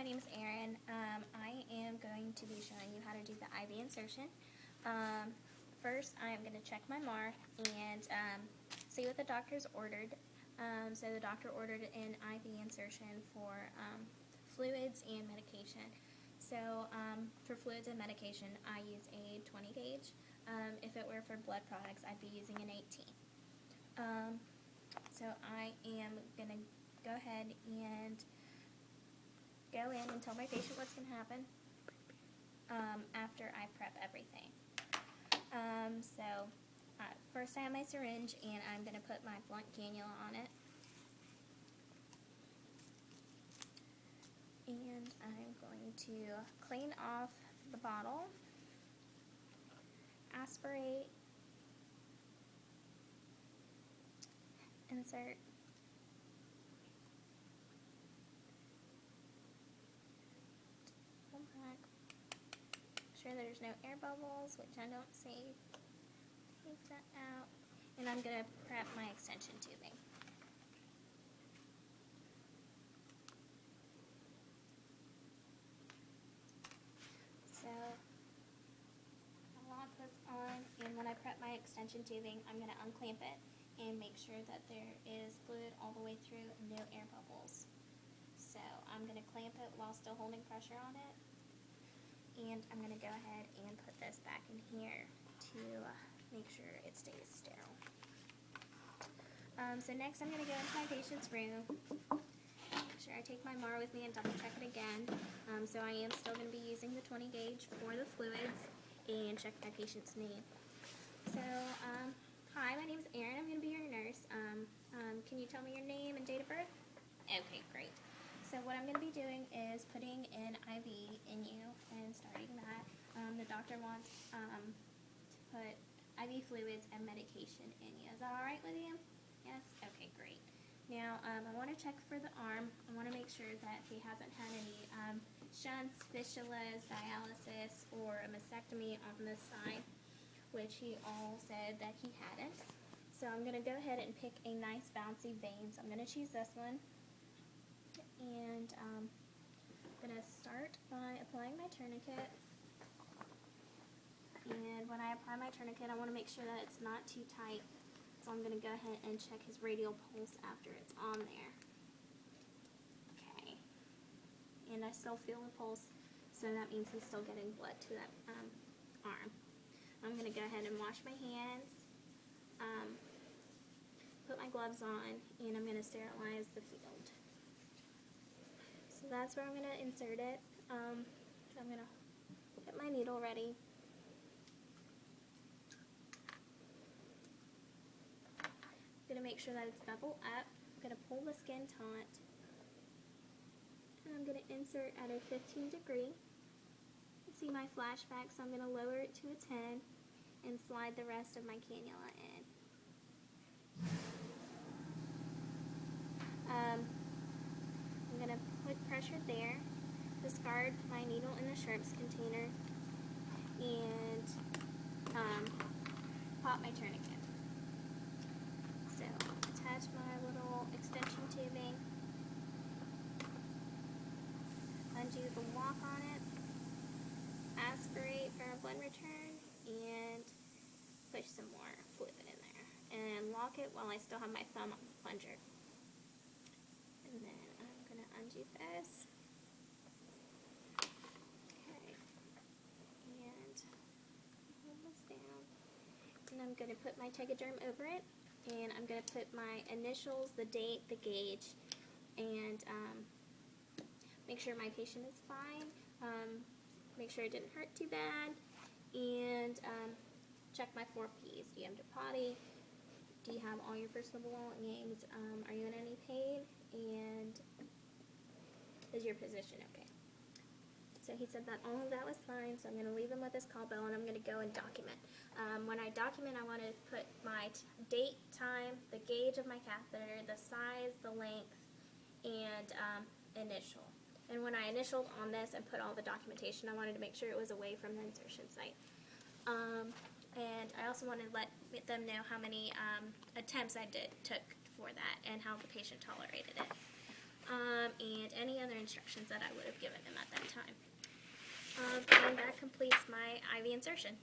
my name is Erin. I am going to be showing you how to do the IV insertion. First, I am going to check my MAR and see what the doctor's ordered. So the doctor ordered an IV insertion for fluids and medication. So for fluids and medication, I use a 20 gauge. If it were for blood products, I'd be using an 18. So I am going to go ahead and go in and tell my patient what's going to happen after I prep everything. First I have my syringe and I'm going to put my blunt cannula on it. And I'm going to clean off the bottle, aspirate, insert, pull back, make sure there's no air bubbles, which I don't see. Take that out, and I'm going to prep my extension tubing. So I'll lock this on, and when I prep my extension tubing, I'm going to unclamp it and make sure that there is fluid all the way through and no air bubbles. So I'm going to clamp it while still holding pressure on it, and I'm going to go ahead and put this back in here to make sure it stays sterile. So next I'm going to go into my patient's room, make sure I take my MAR with me and double check it again. So I am still going to be using the 20 gauge for the fluids and check my patient's name. So hi, my name is Erin. I'm going to be your nurse. Can you tell me your name and date of birth? Okay, great. So what I'm going to be doing is putting an IV in you and starting that. The doctor wants to put IV fluids and medication in you. Is that all right with you? Yes? Okay, great. Now, I want to check for the arm. I want to make sure that he hasn't had any shunts, fistulas, dialysis, or a mastectomy on this side, which he all said that he hadn't. So I'm going to go ahead and pick a nice bouncy vein. So I'm going to choose this one. And I'm going to start by applying my tourniquet. And when I apply my tourniquet, I want to make sure that it's not too tight. So I'm going to go ahead and check his radial pulse after it's on there. Okay. And I still feel the pulse, so that means he's still getting blood to that arm. I'm going to go ahead and wash my hands, put my gloves on, and I'm going to sterilize the field. So that's where I'm going to insert it. I'm going to get my needle ready. I'm going to make sure that it's bevel up. I'm going to pull the skin taut. And I'm going to insert at a 15 degree. You see my flashback, so I'm going to lower it to a 10 and slide the rest of my cannula in. I'm going to put pressure there, discard my needle in the shrimps container, and pop my tourniquet. So attach my little extension tubing, undo the lock on it, aspirate for a blood return, and push some more fluid in there. And lock it while I still have my thumb on the plunger. And then I'm going to undo this. Okay. And hold this down. And I'm going to put my Tegaderm over it. And I'm going to put my initials, the date, the gauge, and make sure my patient is fine. Make sure it didn't hurt too bad. And check my 4 P's. Do you have your potty? Do you have all your personal belongings? Are you in any pain? And is your position okay? So he said that all of that was fine, so I'm going to leave him with his call bell and I'm going to go and document. When I document, I want to put my date, time, the gauge of my catheter, the size, the length, and initial. And when I initialed on this and put all the documentation, I wanted to make sure it was away from the insertion site. And I also wanted to let them know how many attempts I took for that and how the patient tolerated it. and any other instructions that I would have given him at that time. And that completes my IV insertion.